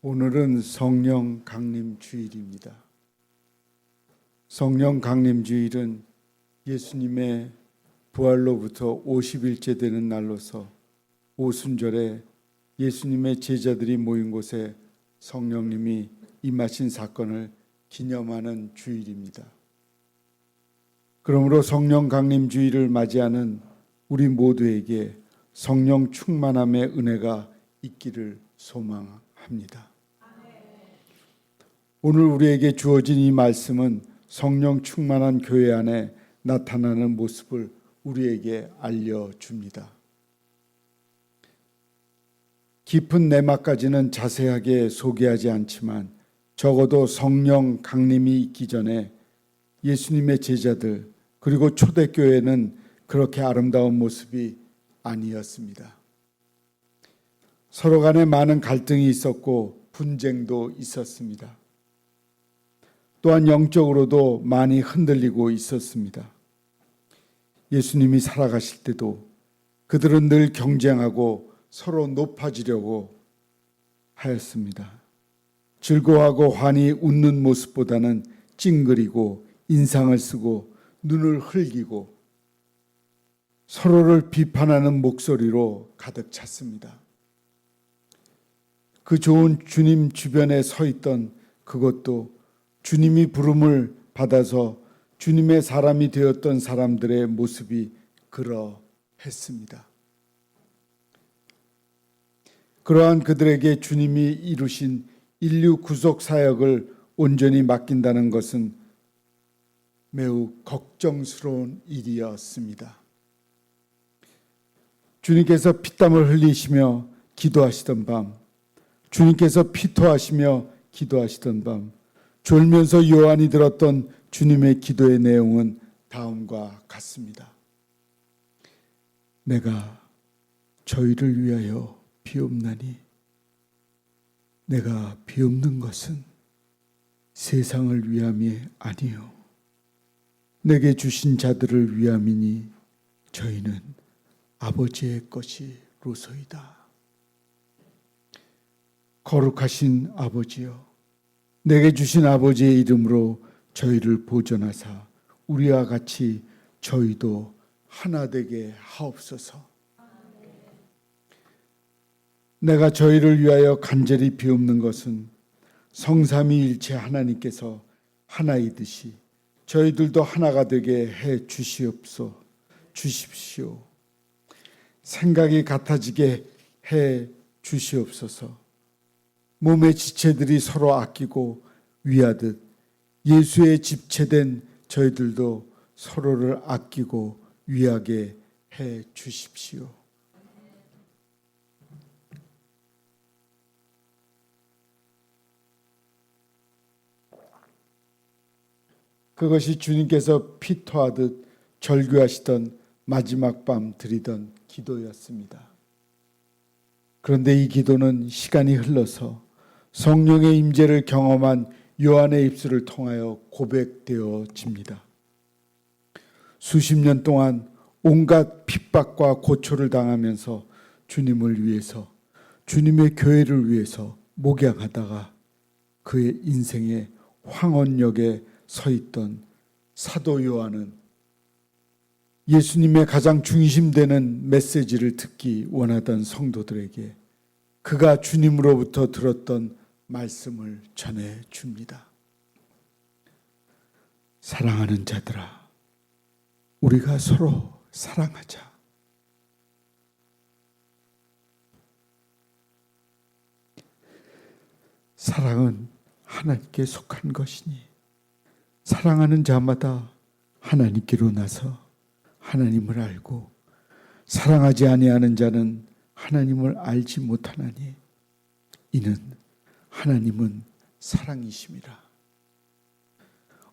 오늘은 성령 강림 주일입니다. 성령 강림 주일은 예수님의 부활로부터 50일째 되는 날로서 오순절에 예수님의 제자들이 모인 곳에 성령님이 임하신 사건을 기념하는 주일입니다. 그러므로 성령 강림 주일을 맞이하는 우리 모두에게 성령 충만함의 은혜가 있기를 소망합니다. 오늘 우리에게 주어진 이 말씀은 성령 충만한 교회 안에 나타나는 모습을 우리에게 알려줍니다. 깊은 내막까지는 자세하게 소개하지 않지만 적어도 성령 강림이 있기 전에 예수님의 제자들 그리고 초대교회는 그렇게 아름다운 모습이 아니었습니다. 서로 간에 많은 갈등이 있었고 분쟁도 있었습니다. 또한 영적으로도 많이 흔들리고 있었습니다. 예수님이 살아가실 때도 그들은 늘 경쟁하고 서로 높아지려고 하였습니다. 즐거워하고 환히 웃는 모습보다는 찡그리고 인상을 쓰고 눈을 흘기고 서로를 비판하는 목소리로 가득 찼습니다. 그 좋은 주님 주변에 서 있던 그것도 주님이 부름을 받아서 주님의 사람이 되었던 사람들의 모습이 그러했습니다. 그러한 그들에게 주님이 이루신 인류 구속 사역을 온전히 맡긴다는 것은 매우 걱정스러운 일이었습니다. 주님께서 피땀을 흘리시며 기도하시던 밤, 주님께서 피토하시며 기도하시던 밤, 졸면서 요한이 들었던 주님의 기도의 내용은 다음과 같습니다. 내가 저희를 위하여 비옵나니 내가 비옵는 것은 세상을 위함이 아니요 내게 주신 자들을 위함이니 저희는 아버지의 것이로소이다. 거룩하신 아버지여, 내게 주신 아버지의 이름으로 저희를 보존하사 우리와 같이 저희도 하나 되게 하옵소서. 내가 저희를 위하여 간절히 비옵는 것은 성삼위일체 하나님께서 하나이듯이 저희들도 하나가 되게 해 주시옵소서. 주십시오. 생각이 같아지게 해 주시옵소서. 몸의 지체들이 서로 아끼고 위하듯 예수의 집체된 저희들도 서로를 아끼고 위하게 해 주십시오. 그것이 주님께서 피토하듯 절규하시던 마지막 밤 드리던 기도였습니다. 그런데 이 기도는 시간이 흘러서 성령의 임재를 경험한 요한의 입술을 통하여 고백되어집니다. 수십 년 동안 온갖 핍박과 고초를 당하면서 주님을 위해서, 주님의 교회를 위해서 목양하다가 그의 인생의 황혼역에 서 있던 사도 요한은 예수님의 가장 중심되는 메시지를 듣기 원하던 성도들에게 그가 주님으로부터 들었던 말씀을 전해줍니다. 사랑하는 자들아, 우리가 서로 사랑하자. 사랑은 하나님께 속한 것이니 사랑하는 자마다 하나님께로 나서 하나님을 알고 사랑하지 아니하는 자는 하나님을 알지 못하나니 이는 하나님은 사랑이심이라.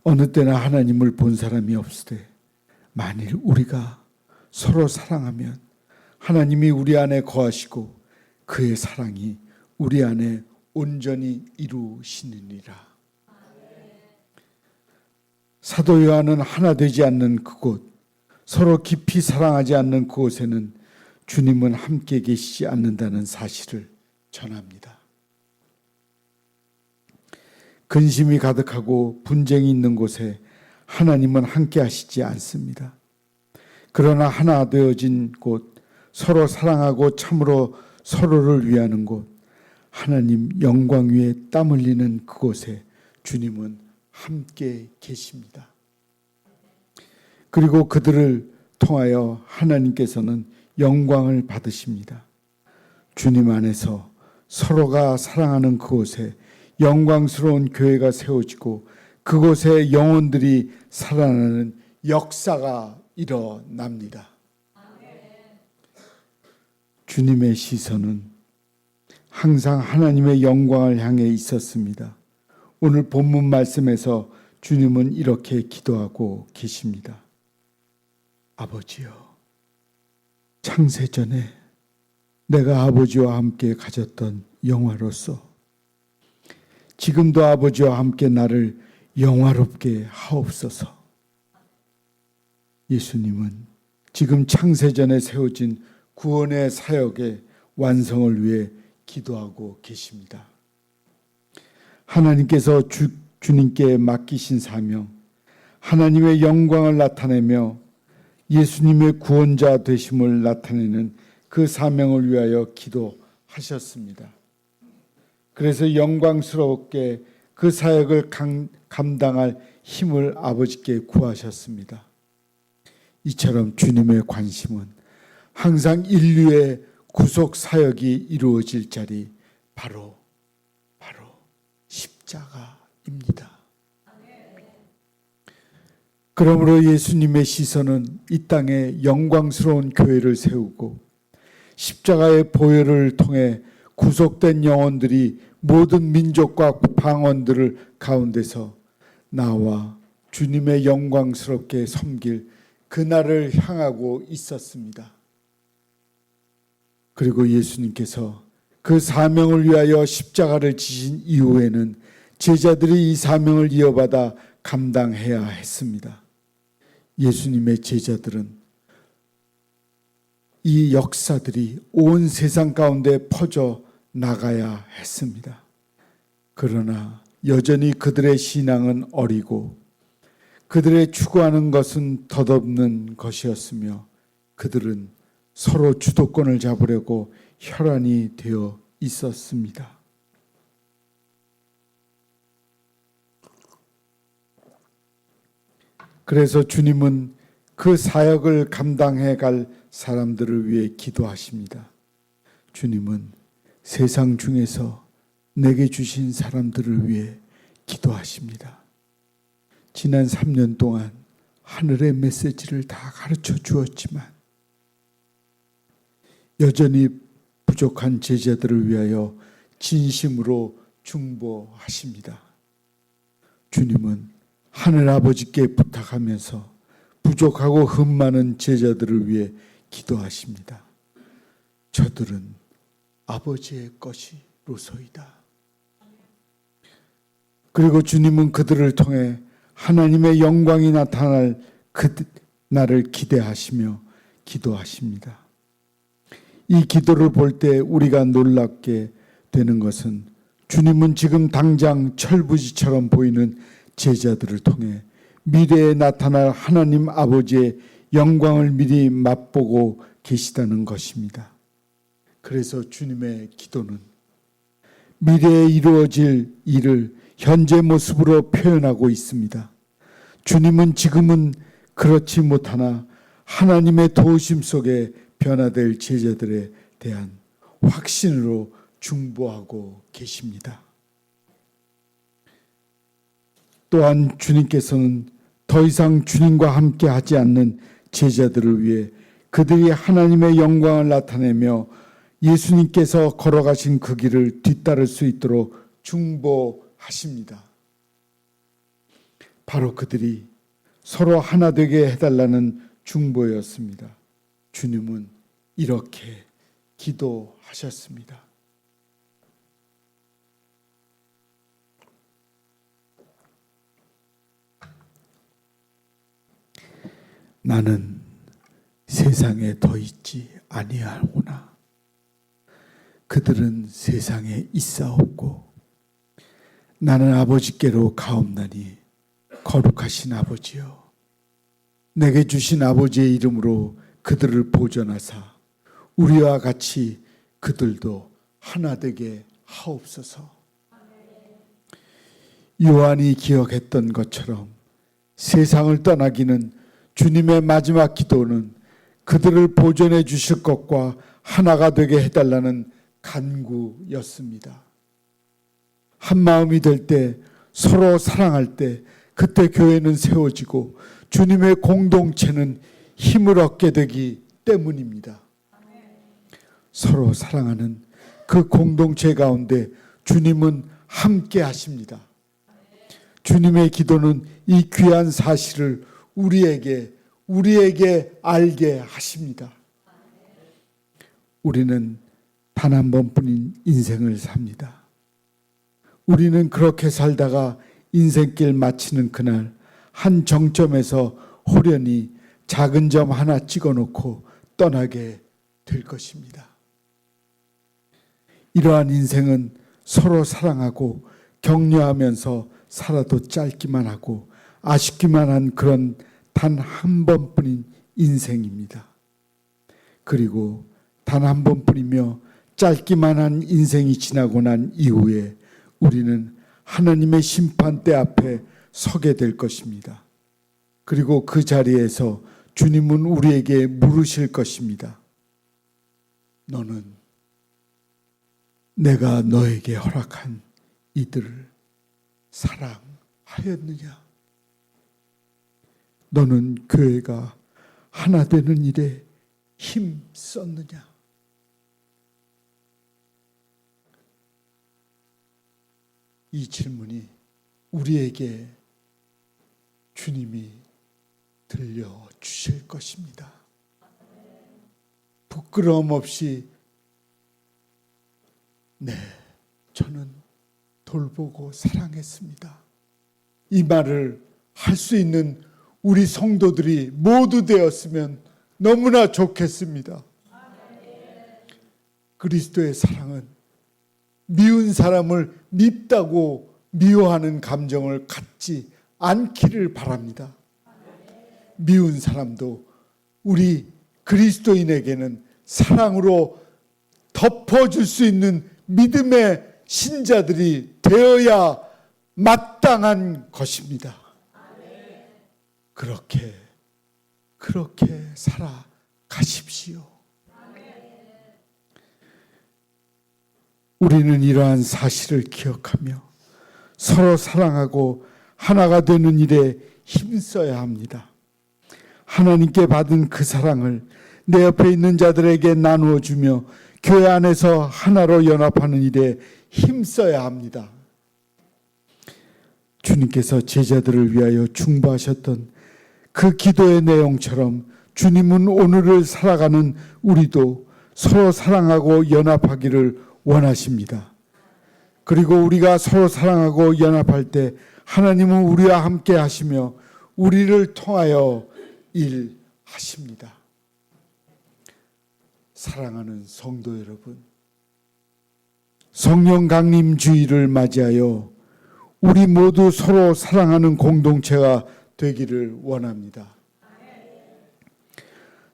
어느 때나 하나님을 본 사람이 없으되 만일 우리가 서로 사랑하면 하나님이 우리 안에 거하시고 그의 사랑이 우리 안에 온전히 이루시느니라. 사도 요한은 하나 되지 않는 그곳, 서로 깊이 사랑하지 않는 그곳에는 주님은 함께 계시지 않는다는 사실을 전합니다. 근심이 가득하고 분쟁이 있는 곳에 하나님은 함께 하시지 않습니다. 그러나 하나 되어진 곳, 서로 사랑하고 참으로 서로를 위하는 곳, 하나님 영광 위에 땀 흘리는 그곳에 주님은 함께 계십니다. 그리고 그들을 통하여 하나님께서는 영광을 받으십니다. 주님 안에서 서로가 사랑하는 그곳에 영광스러운 교회가 세워지고 그곳에 영혼들이 살아나는 역사가 일어납니다. 주님의 시선은 항상 하나님의 영광을 향해 있었습니다. 오늘 본문 말씀에서 주님은 이렇게 기도하고 계십니다. 아버지여, 창세전에 내가 아버지와 함께 가졌던 영화로서 지금도 아버지와 함께 나를 영화롭게 하옵소서. 예수님은 지금 창세전에 세워진 구원의 사역의 완성을 위해 기도하고 계십니다. 하나님께서 주님께 맡기신 사명, 하나님의 영광을 나타내며 예수님의 구원자 되심을 나타내는 그 사명을 위하여 기도하셨습니다. 그래서 영광스럽게 그 사역을 감당할 힘을 아버지께 구하셨습니다. 이처럼 주님의 관심은 항상 인류의 구속 사역이 이루어질 자리 바로 십자가입니다. 그러므로 예수님의 시선은 이 땅에 영광스러운 교회를 세우고 십자가의 보혈을 통해 구속된 영혼들이 모든 민족과 방언들을 가운데서 나와 주님의 영광스럽게 섬길 그날을 향하고 있었습니다. 그리고 예수님께서 그 사명을 위하여 십자가를 지신 이후에는 제자들이 이 사명을 이어받아 감당해야 했습니다. 예수님의 제자들은 이 역사들이 온 세상 가운데 퍼져 나가야 했습니다. 그러나 여전히 그들의 신앙은 어리고 그들의 추구하는 것은 덧없는 것이었으며 그들은 서로 주도권을 잡으려고 혈안이 되어 있었습니다. 그래서 주님은 그 사역을 감당해 갈 사람들을 위해 기도하십니다. 주님은 세상 중에서 내게 주신 사람들을 위해 기도하십니다. 지난 3년 동안 하늘의 메시지를 다 가르쳐 주었지만 여전히 부족한 제자들을 위하여 진심으로 중보하십니다. 주님은 하늘 아버지께 부탁하면서 부족하고 흠 많은 제자들을 위해 기도하십니다. 저들은 아버지의 것이로소이다. 그리고 주님은 그들을 통해 하나님의 영광이 나타날 그 날을 기대하시며 기도하십니다. 이 기도를 볼 때 우리가 놀랍게 되는 것은 주님은 지금 당장 철부지처럼 보이는 제자들을 통해 미래에 나타날 하나님 아버지의 영광을 미리 맛보고 계시다는 것입니다. 그래서 주님의 기도는 미래에 이루어질 일을 현재 모습으로 표현하고 있습니다. 주님은 지금은 그렇지 못하나 하나님의 도우심 속에 변화될 제자들에 대한 확신으로 중보하고 계십니다. 또한 주님께서는 더 이상 주님과 함께 하지 않는 제자들을 위해 그들이 하나님의 영광을 나타내며 예수님께서 걸어가신 그 길을 뒤따를 수 있도록 중보하십니다. 바로 그들이 서로 하나 되게 해달라는 중보였습니다. 주님은 이렇게 기도하셨습니다. 나는 세상에 더 있지 아니하구나. 그들은 세상에 있사옵고 나는 아버지께로 가옵나니 거룩하신 아버지여, 내게 주신 아버지의 이름으로 그들을 보존하사 우리와 같이 그들도 하나 되게 하옵소서. 요한이 기억했던 것처럼 세상을 떠나기는 주님의 마지막 기도는 그들을 보존해 주실 것과 하나가 되게 해달라는 간구였습니다. 한 마음이 될 때, 서로 사랑할 때, 그때 교회는 세워지고 주님의 공동체는 힘을 얻게 되기 때문입니다. 서로 사랑하는 그 공동체 가운데 주님은 함께 하십니다. 주님의 기도는 이 귀한 사실을 우리에게 알게 하십니다. 우리는 단 한 번뿐인 인생을 삽니다. 우리는 그렇게 살다가 인생길 마치는 그날 한 정점에서 호련히 작은 점 하나 찍어놓고 떠나게 될 것입니다. 이러한 인생은 서로 사랑하고 격려하면서 살아도 짧기만 하고 아쉽기만 한 그런 단 한 번뿐인 인생입니다. 그리고 단 한 번뿐이며 짧기만 한 인생이 지나고 난 이후에 우리는 하나님의 심판대 앞에 서게 될 것입니다. 그리고 그 자리에서 주님은 우리에게 물으실 것입니다. 너는 내가 너에게 허락한 이들을 사랑하였느냐? 너는 교회가 하나 되는 일에 힘 썼느냐? 이 질문이 우리에게 주님이 들려주실 것입니다. 부끄러움 없이 네, 저는 돌보고 사랑했습니다. 이 말을 할 수 있는 우리 성도들이 모두 되었으면 너무나 좋겠습니다. 그리스도의 사랑은 미운 사람을 밉다고 미워하는 감정을 갖지 않기를 바랍니다. 미운 사람도 우리 그리스도인에게는 사랑으로 덮어줄 수 있는 믿음의 신자들이 되어야 마땅한 것입니다. 그렇게 살아가십시오. 우리는 이러한 사실을 기억하며 서로 사랑하고 하나가 되는 일에 힘써야 합니다. 하나님께 받은 그 사랑을 내 옆에 있는 자들에게 나누어 주며 교회 안에서 하나로 연합하는 일에 힘써야 합니다. 주님께서 제자들을 위하여 중보하셨던 그 기도의 내용처럼 주님은 오늘을 살아가는 우리도 서로 사랑하고 연합하기를 원하십니다. 그리고 우리가 서로 사랑하고 연합할 때 하나님은 우리와 함께 하시며 우리를 통하여 일하십니다. 사랑하는 성도 여러분, 성령 강림 주일을 맞이하여 우리 모두 서로 사랑하는 공동체가 되기를 원합니다.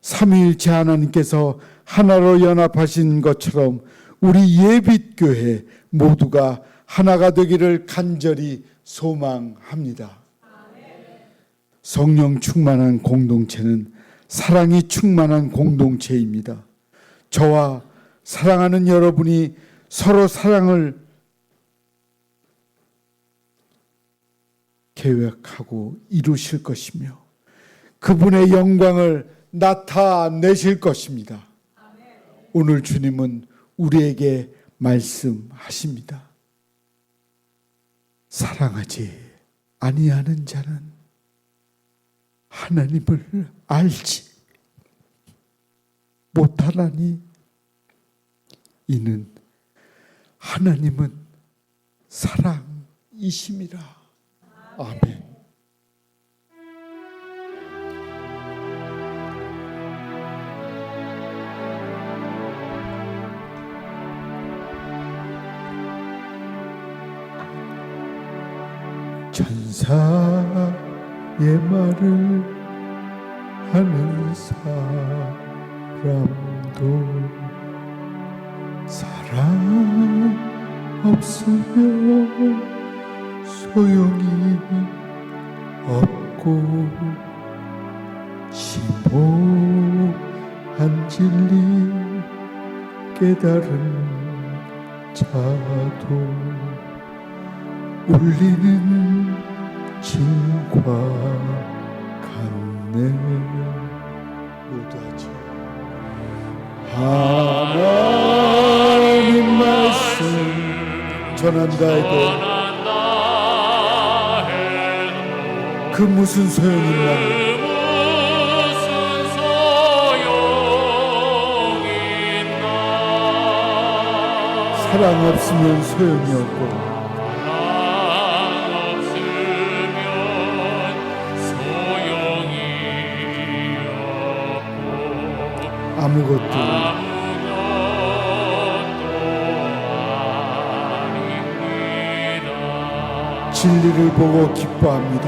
삼위일체 하나님께서 하나로 연합하신 것처럼 우리 예빛교회 모두가 하나가 되기를 간절히 소망합니다. 성령 충만한 공동체는 사랑이 충만한 공동체입니다. 저와 사랑하는 여러분이 서로 사랑을 계획하고 이루실 것이며 그분의 영광을 나타내실 것입니다. 오늘 주님은 우리에게 말씀하십니다. 사랑하지 아니하는 자는 하나님을 알지 못하나니 이는 하나님은 사랑이심이라. 아멘. 감사의 말을 하는 사람도 사랑 없으면 소용이 없고 심오한 진리 깨달은 자도 울리는 진과 같네. 모두하죠. 하나님 말씀 전한다 해도 그 무슨 소용이 있나. 사랑 없으면 소용이 없고 아무것도 진리를 보고 기뻐합니다.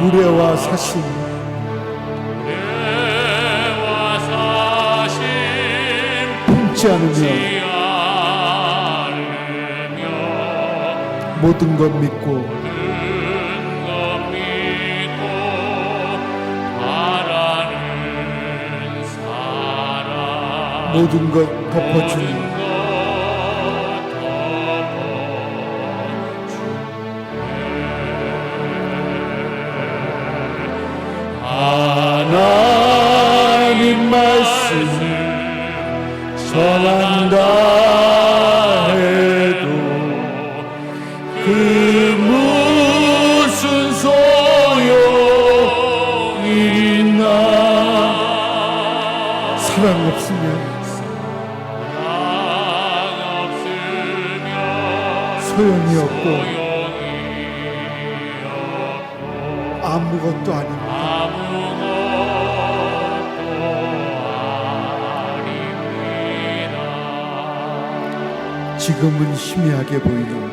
무례와 사심 품지 않으며 모든 것 믿고 모든 것 덮어주니 하나님 말씀 전한다 해도 그 무슨 소용이 있나. 사랑 없으면 소용이 없고 아무것도 아닙니다. 지금은 희미하게 보이는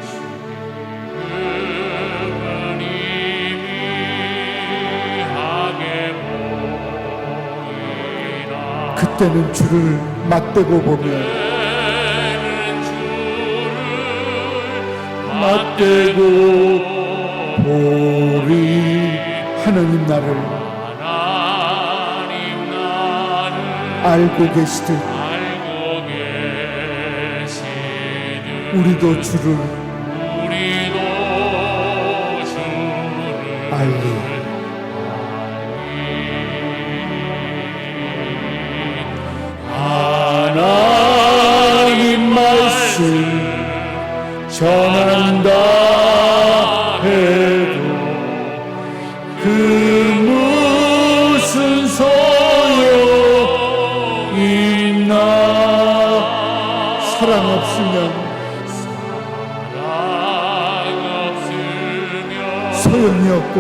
그때는 주를 맞대고 보면 맞대고 보리 하나님 나를 알고 계시듯 우리도 주를 알리. 하나님 말씀 전한다 해도 그 무슨 소용이 있나. 사랑 없으면 소용이 없고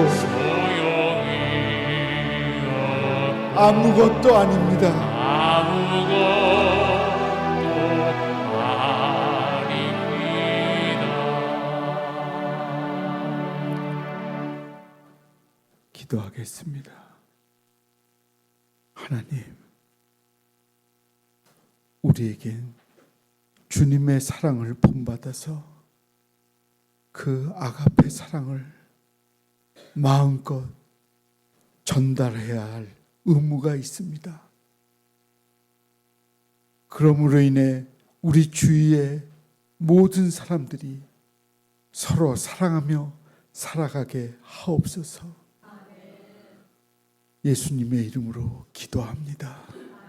아무것도 아닙니다. 기도하겠습니다. 하나님, 우리에겐 주님의 사랑을 본받아서 그 아가페 사랑을 마음껏 전달해야 할 의무가 있습니다. 그러므로 인해 우리 주위의 모든 사람들이 서로 사랑하며 살아가게 하옵소서. 예수님의 이름으로 기도합니다.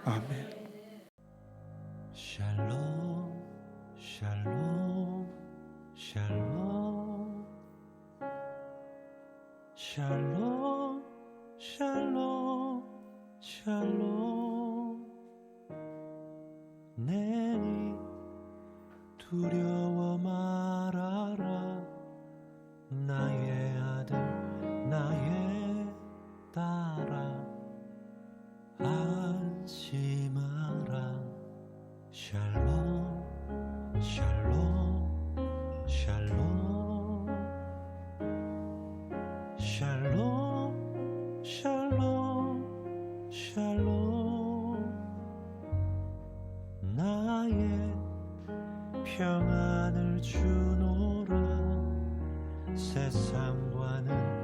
아멘. 샬롬 샬롬 샬롬 샬롬 샬롬 샬롬 내니 두려워 말아라 나의 아들 나의 딸아 안심하라 평안을 주노라 세상과는